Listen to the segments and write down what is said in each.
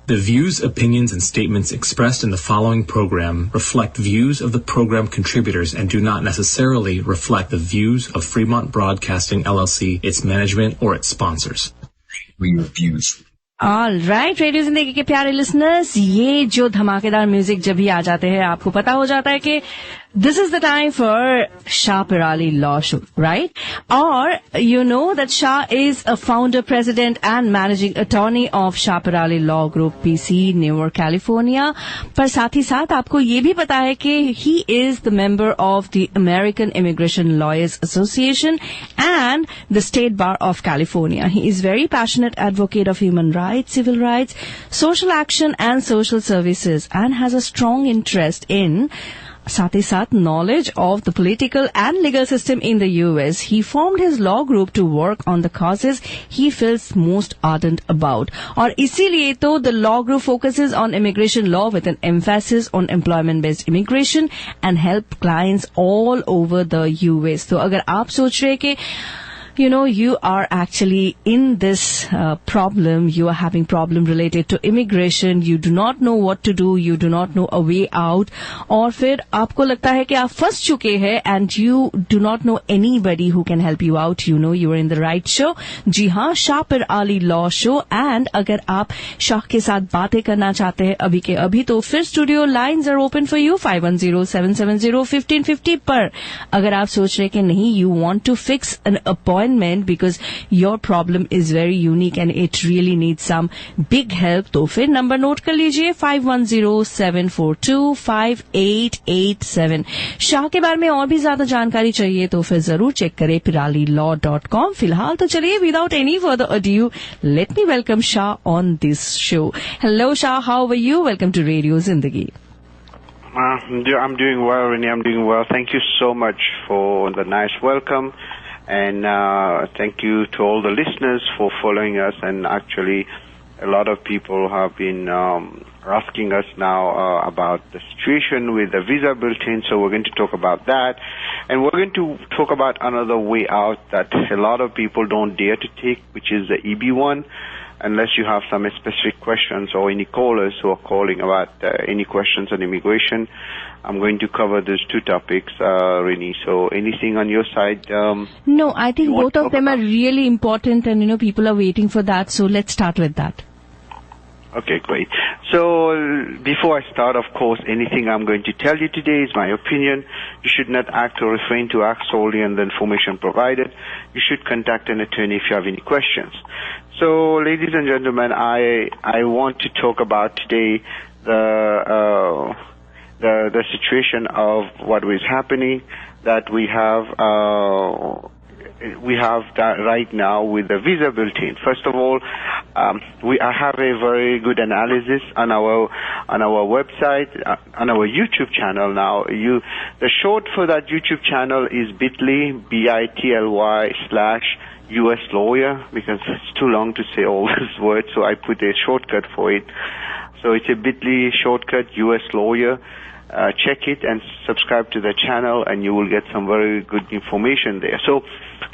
The views, opinions, and statements expressed in the following program reflect views of the program contributors and do not necessarily reflect the views of Fremont Broadcasting LLC, its management, or its sponsors. Reviews. All right, radio जिंदगी के प्यारे listeners, ये जो धमाकेदार music जब भी आ जाते हैं आपको पता हो जाता है कि this is the time for Shah Peerally Law Show, right? Or you know that Shah is a founder, president and managing attorney of Shah Peerally Law Group PC, Newark, California. पर साथ ही साथ आपको ये भी पता है कि he is the member of the American Immigration Lawyers Association and the State Bar of California. He is very passionate advocate of human rights, civil rights, social action and social services and has a strong interest in साथ ही साथ knowledge of the political and legal system in the US. He formed his law group to work on the causes he feels most ardent about. और इसीलिए तो the law group focuses on immigration law with an emphasis on employment-based immigration and help clients all over the US. तो अगर आप सोच रहे कि you know, you are actually in this problem, you are having problem related to immigration, you do not know what to do, you do not know a way out, और फिर आपको लगता है कि आप फंस चुके हैं and you do not know anybody who can help you out, you know you are in the right show. जी हाँ, शाह पेराली लॉ शो. एंड अगर आप शाह के साथ बातें करना चाहते हैं अभी के अभी तो फिर studio lines are open for you 510-770-1550 पर. अगर आप सोच रहे कि नहीं, you want to fix an appointment because your problem is very unique and it really needs some big help, तो फिर नंबर नोट कर लीजिए 510-742-5887. शाह के बारे में और भी ज्यादा जानकारी चाहिए तो फिर जरूर चेक करें peerallylaw.com. फिलहाल तो चलिए, without any further ado, let me welcome Shah on this show. Hello Shah, how are you? Welcome to Radio Zindagi. I'm doing well, Renee. I'm doing well. Thank you so much for the nice welcome. And thank you to all the listeners for following us. And actually, a lot of people have been asking us now about the situation with the Visa Bulletin, so we're going to talk about that. And we're going to talk about another way out that a lot of people don't dare to take, which is the EB1, unless you have some specific questions or any callers who are calling about any questions on immigration. I'm going to cover those two topics, Rini. So anything on your side? No, I think both of them are really important and, you know, people are waiting for that. So let's start with that. Okay, great. So before I start, of course, anything I'm going to tell you today is my opinion. You should not act or refrain to act solely on the information provided. You should contact an attorney if you have any questions. So, ladies and gentlemen, I want to talk about today the situation of what is happening that we have that right now with the Visa Bulletin. First of all, I have a very good analysis on our website, on our YouTube channel now. The short for that YouTube channel is bit.ly/US lawyer, because it's too long to say all those words, so I put a shortcut for it. So it's a bit.ly shortcut US lawyer. Check it and subscribe to the channel and you will get some very good information there. So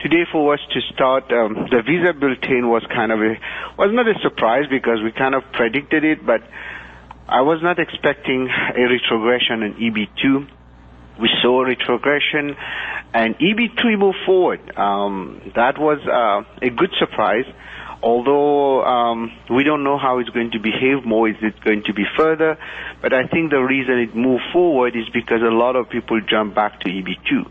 today for us to start, the Visa Bulletin was was not a surprise because we kind of predicted it, but I was not expecting a retrogression in EB2. We saw a retrogression and EB3 moved forward. That was a good surprise. Although we don't know how it's going to behave more, is it going to be further? But I think the reason it moved forward is because a lot of people jump back to EB2.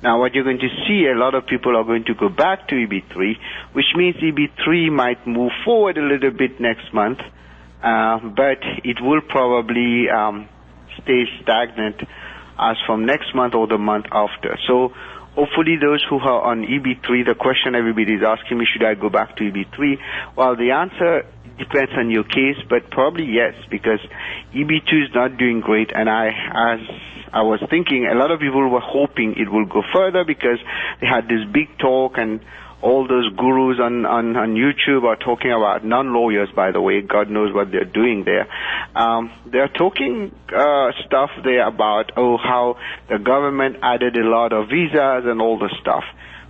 Now what you're going to see, a lot of people are going to go back to EB3, which means EB3 might move forward a little bit next month, but it will probably stay stagnant as from next month or the month after. So hopefully those who are on EB3, the question everybody is asking me, should I go back to EB3? Well, the answer depends on your case, but probably yes, because EB2 is not doing great, and as I was thinking, a lot of people were hoping it will go further because they had this big talk and all those gurus on YouTube are talking about, non-lawyers by the way, God knows what they're doing there. They're talking stuff there about, how the government added a lot of visas and all the stuff.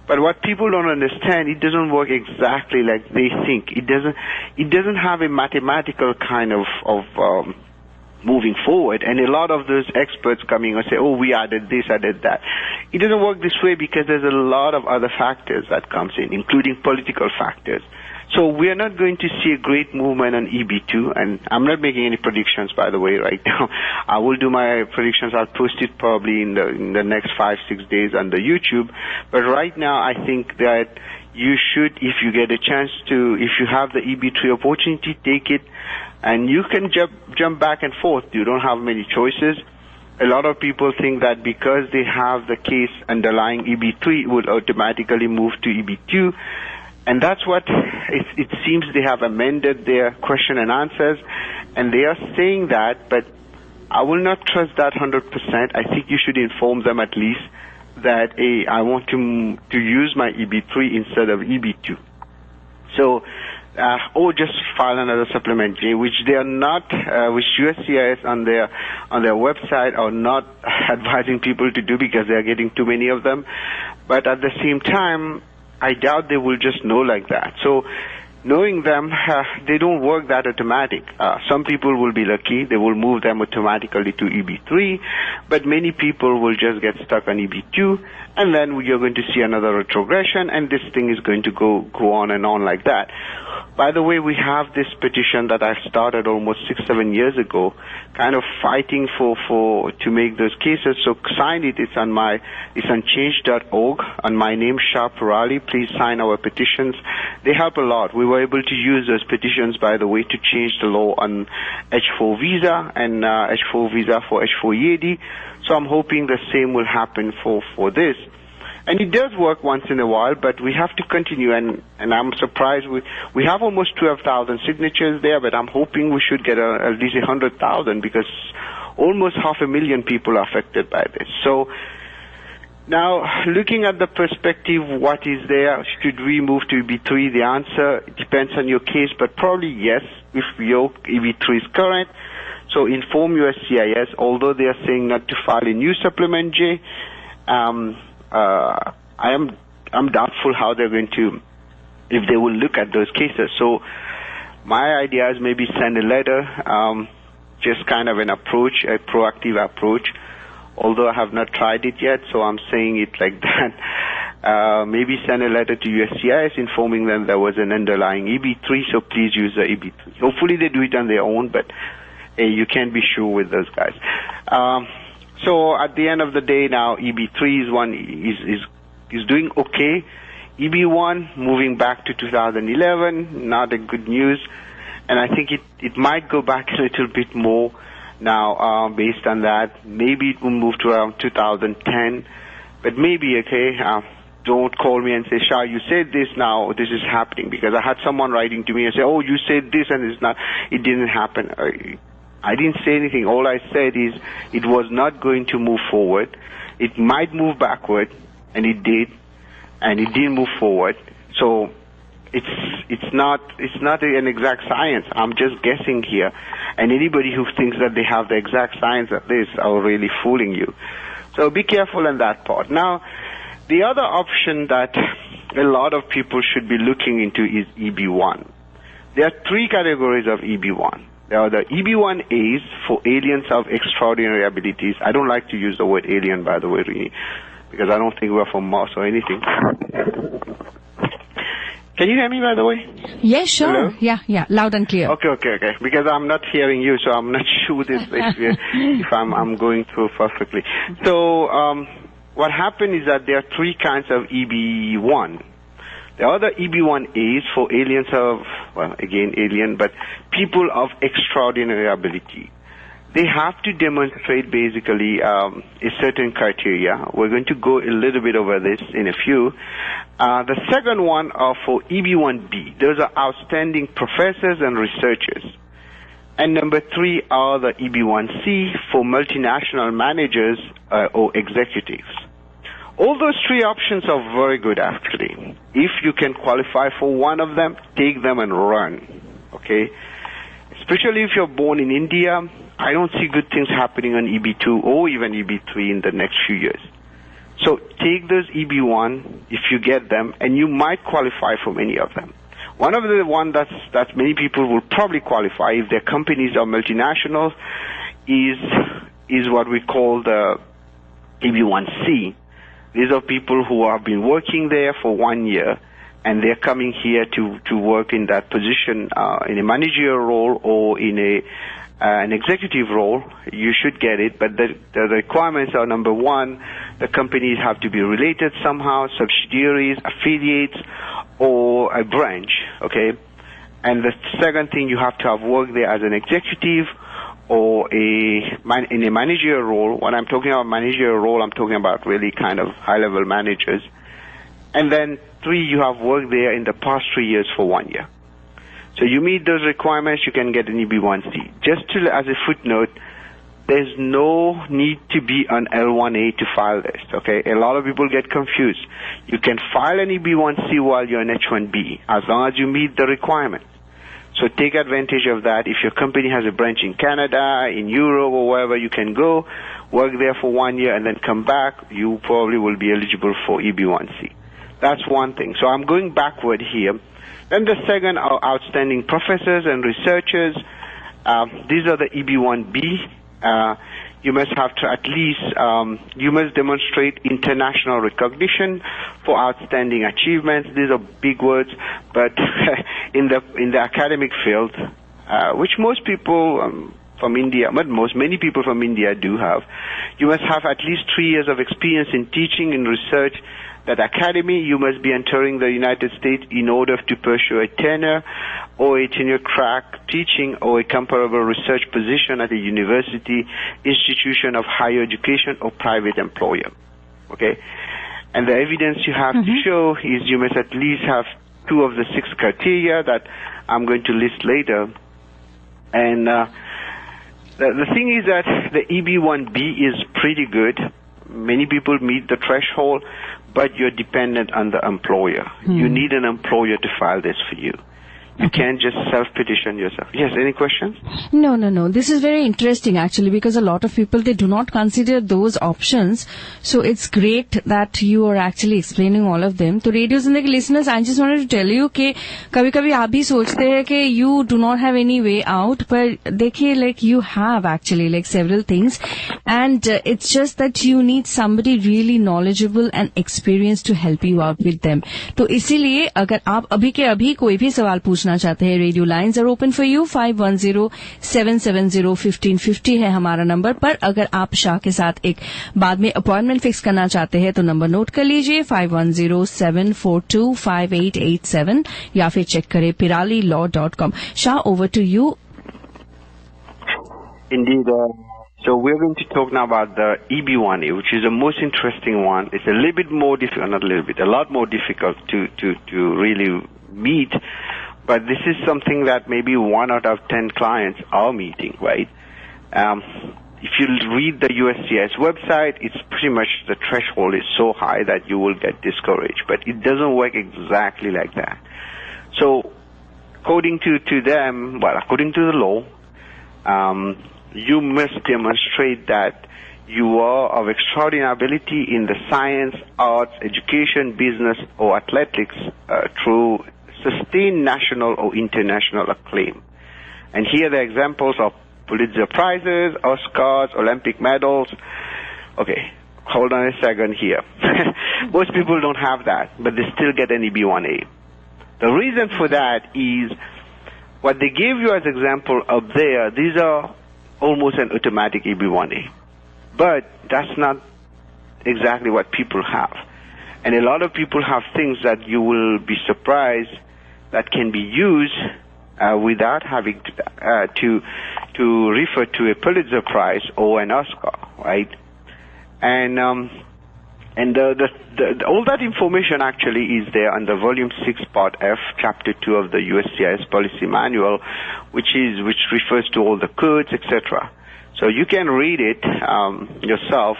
But what people don't understand, it doesn't work exactly like they think. It doesn't have a mathematical kind of moving forward. And a lot of those experts coming and say, oh, we added this, added that. It doesn't work this way because there's a lot of other factors that comes in, including political factors. So we are not going to see a great movement on EB2, and I'm not making any predictions, by the way, right now. I will do my predictions. I'll post it probably in the next 5-6 days on the YouTube. But right now, I think that you should, if you get a chance to, if you have the EB3 opportunity, take it, and you can jump back and forth. You don't have many choices. A lot of people think that because they have the case underlying EB3, it will automatically move to EB2. And that's what it seems they have amended their question and answers, and they are saying that, but I will not trust that 100%. I think you should inform them at least that, hey, I want to use my EB3 instead of EB2. So, or just file another supplement J, which they are not, which USCIS on their website are not advising people to do because they are getting too many of them. But at the same time, I doubt they will just know like that. So knowing them, they don't work that automatic. Some people will be lucky. They will move them automatically to EB3, but many people will just get stuck on EB2, and then you're going to see another retrogression, and this thing is going to go on and on like that. By the way, we have this petition that I started almost 6-7 years ago, kind of fighting to make those cases. So sign it. It's on change.org. On my name, Shah Peerally. Please sign our petitions. They help a lot. We were able to use those petitions, by the way, to change the law on H4 visa and H4 visa for H4 EAD. So I'm hoping the same will happen for this. And it does work once in a while, but we have to continue, and I'm surprised. We have almost 12,000 signatures there, but I'm hoping we should get at least 100,000 because almost 500,000 people are affected by this. So now, looking at the perspective, what is there? Should we move to EB3? The answer depends on your case, but probably yes, if your EB3 is current. So inform USCIS, although they are saying not to file a new supplement J. I'm doubtful how they're going to, if they will look at those cases. So my idea is maybe send a letter, just kind of an approach, a proactive approach, although I have not tried it yet, so I'm saying it like that. Maybe send a letter to USCIS informing them there was an underlying EB3, so please use the EB3. Hopefully they do it on their own, but you can't be sure with those guys. So at the end of the day now, EB3 is doing okay. EB1 moving back to 2011, not a good news. And I think it might go back a little bit more now based on that. Maybe it will move to around 2010. But maybe, okay, don't call me and say, Shah, you said this now, this is happening. Because I had someone writing to me and say, oh, you said this and it didn't happen. I didn't say anything. All I said is it was not going to move forward. It might move backward, and it did, and it didn't move forward. So it's not an exact science. I'm just guessing here, and anybody who thinks that they have the exact science of this are really fooling you. So be careful on that part. Now, the other option that a lot of people should be looking into is EB1. There are 3 categories of EB1. There are the EB1As for aliens of extraordinary abilities. I don't like to use the word alien, by the way, Rini, because I don't think we're from Mars or anything. Can you hear me, by the way? Yes, sure. Hello? Yeah, loud and clear. Okay. Because I'm not hearing you, so I'm not sure if I'm going through perfectly. So what happened is that there are 3 kinds of EB1. The other EB1As for aliens of, well, again, alien, but people of extraordinary ability. They have to demonstrate basically a certain criteria. We're going to go a little bit over this in a few. The second one are for EB1B. Those are outstanding professors and researchers. And number 3 are the EB1C for multinational managers or executives. All those 3 options are very good, actually. If you can qualify for one of them, take them and run, okay? Especially if you're born in India, I don't see good things happening on EB2 or even EB3 in the next few years. So take those EB1 if you get them, and you might qualify for many of them. One of the one that many people will probably qualify if their companies are multinationals is what we call the EB1C. These are people who have been working there for 1 year, and they're coming here to work in that position in a managerial role or in an executive role. You should get it, but the requirements are, number one, the companies have to be related somehow, subsidiaries, affiliates, or a branch, okay? And the second thing, you have to have worked there as an executive or in a managerial role. When I'm talking about managerial role, I'm talking about really kind of high-level managers. And then 3, you have worked there in the past 3 years for 1 year. So you meet those requirements, you can get an EB1C. Just as a footnote, there's no need to be an L1A to file this, okay? A lot of people get confused. You can file an EB1C while you're an H1B, as long as you meet the requirements. So take advantage of that. If your company has a branch in Canada, in Europe, or wherever, you can go, work there for 1 year, and then come back. You probably will be eligible for EB1C. That's one thing. So I'm going backward here. Then the second are outstanding professors and researchers. These are the EB1B. You must have to at least, you must demonstrate international recognition for outstanding achievements. These are big words, but in the academic field, which most people from India, many people from India do have, you must have at least 3 years of experience in teaching and research. That academy, you must be entering the United States in order to pursue a tenure or a tenure track teaching or a comparable research position at a university, institution of higher education, or private employer. Okay? And the evidence you have to show is you must at least have 2 of the 6 criteria that I'm going to list later. And the thing is that the EB1B is pretty good. Many people meet the threshold, but you're dependent on the employer. You need an employer to file this for you. You can't just self-petition yourself. Yes, any questions? No. This is very interesting, actually, because a lot of people, they do not consider those options. So it's great that you are actually explaining all of them. So Radio Zindagi listeners, I just wanted to tell you कि कभी-कभी आप भी सोचते हैं कि you do not have any way out, but देखिए, like you have actually like several things, and it's just that you need somebody really knowledgeable and experienced to help you out with them. तो इसीलिए अगर आप अभी के अभी कोई भी सवाल पूछना चाहते हैं, radio lines are open for you. 5107701550 है हमारा नंबर. पर अगर आप शाह के साथ एक बाद में अपॉइंटमेंट फिक्स करना चाहते हैं तो नंबर नोट कर लीजिए 5107425887 या फिर चेक करें peerallylaw.com. Shah, over to you. Indeed. So we're going to talk now about the EB1A, which is the most interesting one. It's a little bit more difficult, not a little bit, a lot more difficult to really meet. But this is something that maybe 1 out of 10 clients are meeting, right? If you read the USCIS website, it's pretty much the threshold is so high that you will get discouraged. But it doesn't work exactly like that. So according to them, well, according to the law, you must demonstrate that you are of extraordinary ability in the science, arts, education, business, or athletics through sustained national or international acclaim. And here the examples of Pulitzer Prizes, Oscars, Olympic medals. Okay, hold on a second here. Most people don't have that, but they still get an EB1A. The reason for that is what they gave you as example up there, these are almost an automatic EB1A. But that's not exactly what people have. And a lot of people have things that you will be surprised that can be used without having to refer to a Pulitzer Prize or an Oscar, right? And all that information actually is there under Volume 6, Part F, Chapter 2 of the USCIS Policy Manual, which refers to all the codes, etc. So you can read it yourself,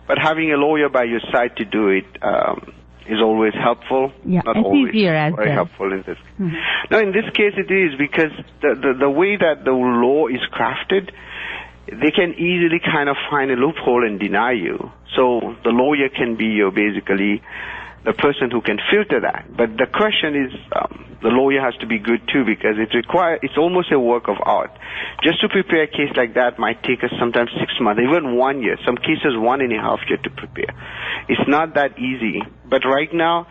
but having a lawyer by your side to do it is always helpful. Yeah, not it's always easier as very well. helpful in this. Now, in this case, it is because the way that the law is crafted, they can easily kind of find a loophole and deny you. So the lawyer can be basically the person who can filter that. But the question is, the lawyer has to be good too, because it's almost a work of art. Just to prepare a case like that might take us sometimes 6 months, even 1 year. Some cases 1.5 years to prepare. It's not that easy. But right now,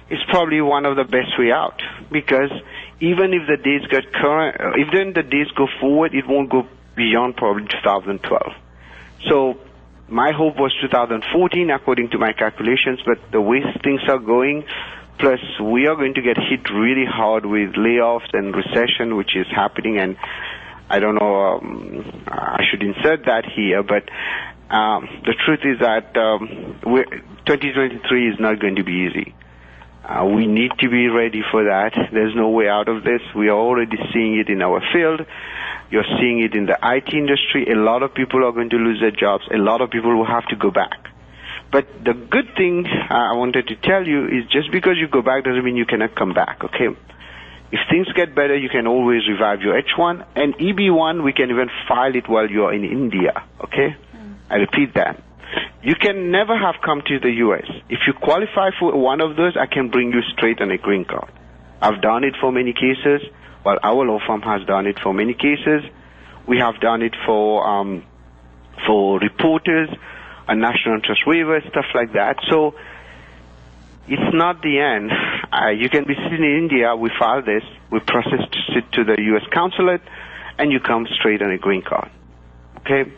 it's probably one of the best way out, because even if the dates get current, if then the dates go forward, it won't go beyond probably 2012. So my hope was 2014, according to my calculations, but the way things are going, plus we are going to get hit really hard with layoffs and recession, which is happening, and I don't know, I should insert that here, but the truth is that 2023 is not going to be easy. We need to be ready for that. There's no way out of this. We are already seeing it in our field. You're seeing it in the IT industry. A lot of people are going to lose their jobs. A lot of people will have to go back. But the good thing I wanted to tell you is just because you go back doesn't mean you cannot come back, okay? If things get better, you can always revive your H1. And EB1, we can even file it while you're in India, okay? I repeat that. You can never have come to the U.S. If you qualify for one of those, I can bring you straight on a green card. I've done it for many cases. Well, our law firm has done it for many cases. We have done it for reporters, a national interest waiver, stuff like that. So it's not the end. You can be sitting in India, we file this, we process it to the U.S. consulate, and you come straight on a green card. Okay?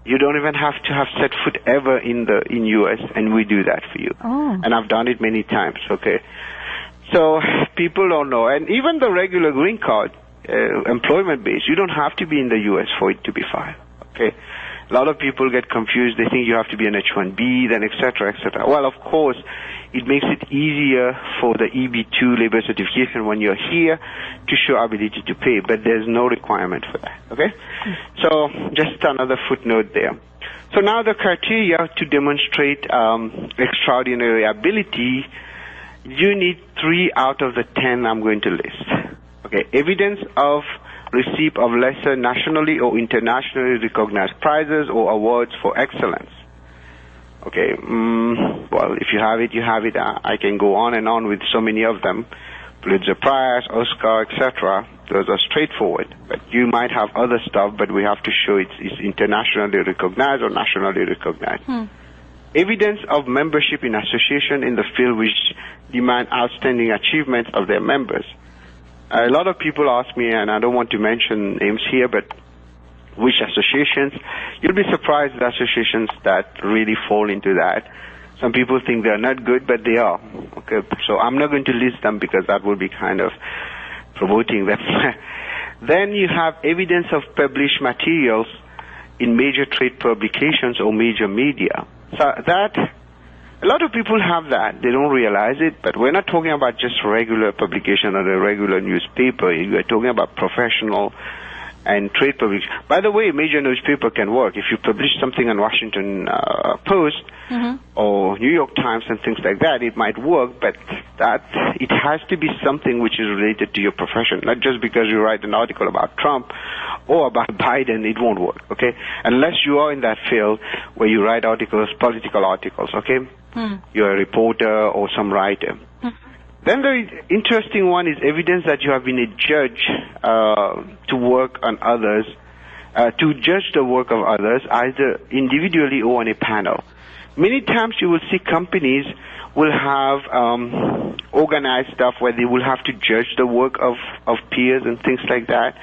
You don't even have to have set foot ever in U.S., and we do that for you. Oh. And I've done it many times, okay? So people don't know. And even the regular green card, employment-based, you don't have to be in the U.S. for it to be filed, okay? A lot of people get confused. They think you have to be an H-1B, then et cetera, et cetera. Well, of course, it makes it easier for the EB2 labor certification when you're here to show ability to pay, but there's no requirement for that, okay? So just another footnote there. So now the criteria to demonstrate extraordinary ability, you need 3 out of the 10 I'm going to list. Okay, evidence of receipt of lesser nationally or internationally recognized prizes or awards for excellence. Okay, well, if you have it, you have it. I can go on and on with so many of them. Pulitzer Prize, Oscar, etc. Those are straightforward. But you might have other stuff, but we have to show it's internationally recognized or nationally recognized. Evidence of membership in association in the field which demand outstanding achievements of their members. A lot of people ask me, and I don't want to mention names here, but which associations? You'll be surprised at associations that really fall into that. Some people think they're not good, but they are. Okay, so I'm not going to list them because that would be kind of promoting them. Then you have evidence of published materials in major trade publications or major media. So that, a lot of people have that. They don't realize it, but we're not talking about just regular publication or a regular newspaper. We're talking about professional and trade publication. By the way, major newspaper can work. If you publish something on Washington Post or New York Times and things like that, it might work, but that it has to be something which is related to your profession. Not just because you write an article about Trump or about Biden, it won't work, okay? Unless you are in that field where you write articles, political articles, okay? You're a reporter or some writer. Then the interesting one is evidence that you have been a judge to work on others, to judge the work of others, either individually or on a panel. Many times you will see companies will have organized stuff where they will have to judge the work of peers and things like that.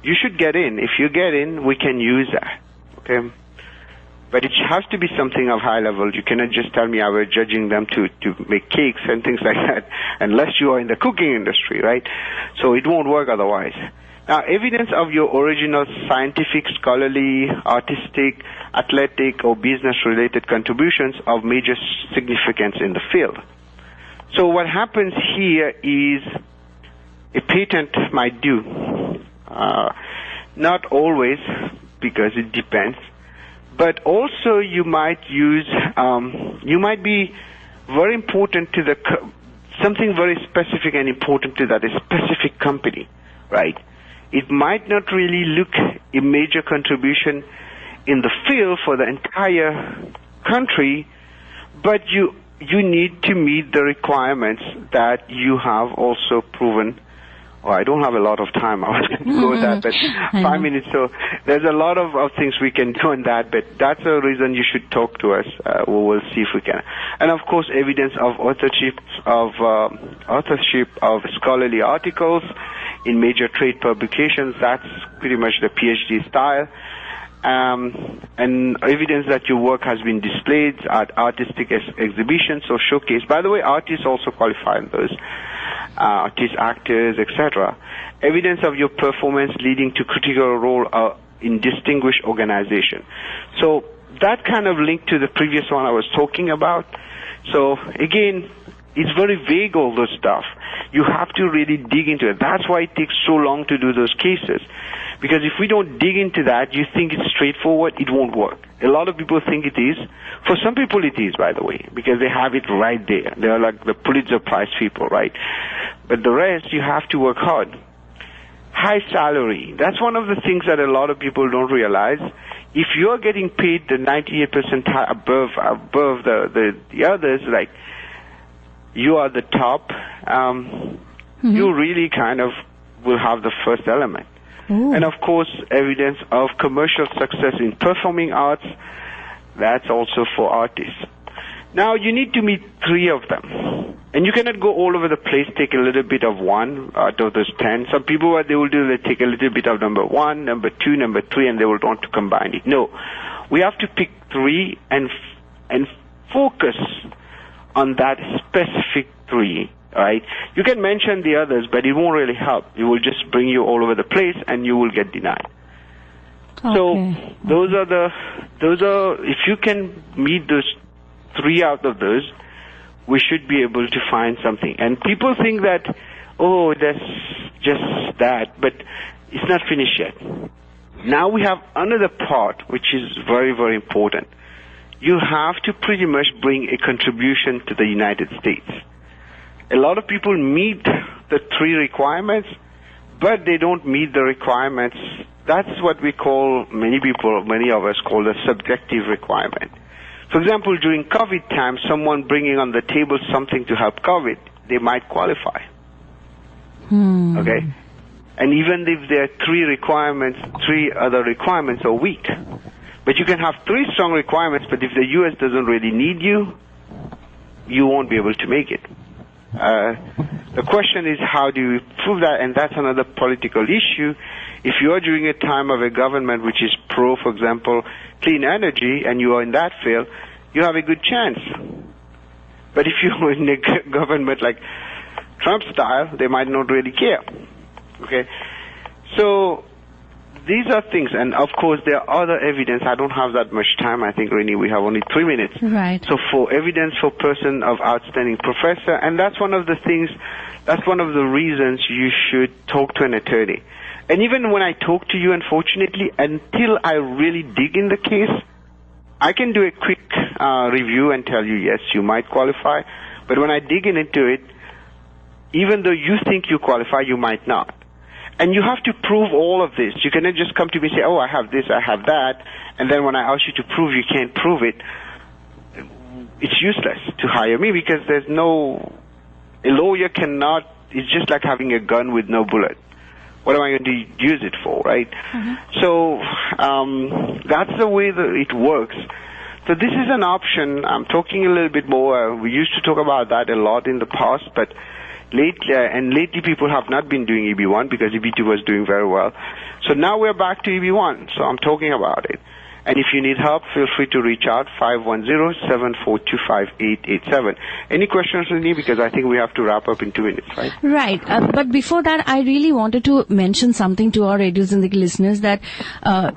You should get in. If you get in, we can use that, okay? But it has to be something of high level. You cannot just tell me I was judging them to make cakes and things like that, unless you are in the cooking industry, right? So it won't work otherwise. Now, evidence of your original scientific, scholarly, artistic, athletic, or business-related contributions of major significance in the field. So what happens here is a patent might do. Not always, because it depends. But also you might use, you might be very important to something very specific and important to that, a specific company, right? It might not really look a major contribution in the field for the entire country, but you need to meet the requirements that you have also proven. Oh, I don't have a lot of time. I was going to go with that, but 5 minutes. So there's a lot of things we can do on that, but that's the reason you should talk to us. We will see if we can. And of course, evidence of authorship of scholarly articles in major trade publications. That's pretty much the PhD style. And evidence that your work has been displayed at artistic exhibitions or showcase. By the way, artists also qualify in those. Artists, actors, etc. Evidence of your performance leading to critical role in distinguished organization. So that kind of linked to the previous one I was talking about. So again, it's very vague, all those stuff. You have to really dig into it. That's why it takes so long to do those cases. Because if we don't dig into that, you think it's straightforward, it won't work. A lot of people think it is. For some people it is, by the way, because they have it right there. They are like the Pulitzer Prize people, right? But the rest, you have to work hard. High salary. That's one of the things that a lot of people don't realize. If you're getting paid the 98% above the others, like you are the top, you really kind of will have the first element. Ooh. And of course, evidence of commercial success in performing arts, that's also for artists. Now, you need to meet 3 of them. And you cannot go all over the place, take a little bit of one out of those 10. Some people, what they will do, they take a little bit of number 1, number 2, number 3, and they will want to combine it. No. We have to pick 3 and focus on that specific 3. Right? You can mention the others, but it won't really help. It will just bring you all over the place, and you will get denied. Okay. So those are. If you can meet those 3 out of those, we should be able to find something. And people think that, oh, that's just that, but it's not finished yet. Now we have another part, which is very, very important. You have to pretty much bring a contribution to the United States. A lot of people meet the 3 requirements, but they don't meet the requirements. That's what we call, many of us call the subjective requirement. For example, during COVID time, someone bringing on the table something to help COVID, they might qualify. Okay? And even if there are 3 other requirements are weak. But you can have 3 strong requirements, but if the U.S. doesn't really need you, you won't be able to make it. The question is, how do you prove that? And that's another political issue. If you are during a time of a government which is pro, for example, clean energy, and you are in that field, you have a good chance. But if you're in a government like Trump style, they might not really care. Okay? So these are things, and of course there are other evidence. I don't have that much time. I think, Rini, we have only 3 minutes. Right. So for evidence for person of outstanding professor, and that's one of the things, that's one of the reasons you should talk to an attorney. And even when I talk to you, unfortunately, until I really dig in the case, I can do a quick review and tell you, yes, you might qualify. But when I dig into it, even though you think you qualify, you might not. And you have to prove all of this. You cannot just come to me and say, oh, I have this, I have that, and then when I ask you to prove, you can't prove it. It's useless to hire me because there's no... A lawyer cannot... It's just like having a gun with no bullet. What am I going to use it for, right? So that's the way that it works. So this is an option. I'm talking a little bit more. We used to talk about that a lot in the past, but... Lately people have not been doing EB1 because EB2 was doing very well. So now we're back to EB1, so I'm talking about it. And if you need help, feel free to reach out, 510-742-5887. Any questions with me? Because I think we have to wrap up in 2 minutes, right? Right. But before that, I really wanted to mention something to our Radio Zindagi listeners that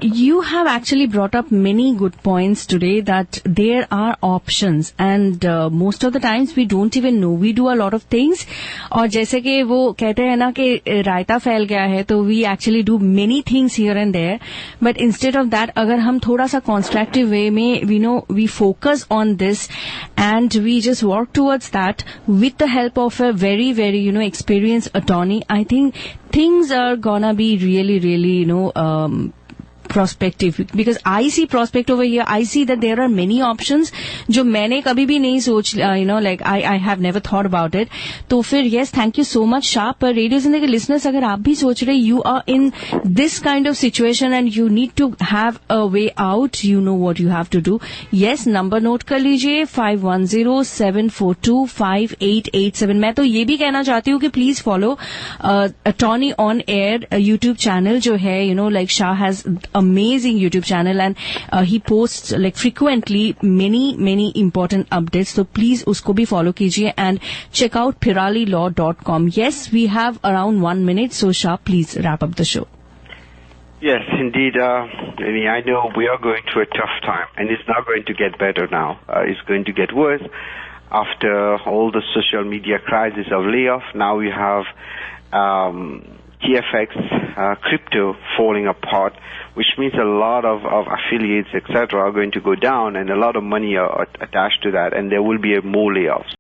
you have actually brought up many good points today that there are options and most of the times we don't even know. We do a lot of things और जैसे कि वो कहते हैं ना कि रायता फैल गया है तो we actually do many things here and there. But instead of that, अगर हम थोड़ा सा constructive way में we focus on this and we just work towards that with the help of a very, very, experienced attorney, I think things are gonna be really, really, prospective, because I see prospect over here. I see that there are many options जो मैंने कभी भी नहीं सोच, like I have never thought about it. तो फिर yes, thank you so much Shah. पर radio जिंदगी listeners, अगर आप भी सोच रहे you are in this kind of situation and you need to have a way out, you know what you have to do. Yes, number note कर लीजिए 5107425887. मैं तो ये भी कहना चाहती हूँ कि please follow Attorney on Air YouTube channel जो है, like Shah has amazing YouTube channel and he posts like frequently many important updates. So please usko bhi follow kijiye and check out peerallylaw.com. Yes, we have around 1 minute. So Shah, please wrap up the show. Yes, indeed. I know we are going through a tough time, and it's not going to get better now. It's going to get worse after all the social media crisis of layoff. Now we have TFX, crypto falling apart, which means a lot of affiliates, etc., are going to go down, and a lot of money are attached to that, and there will be more layoffs.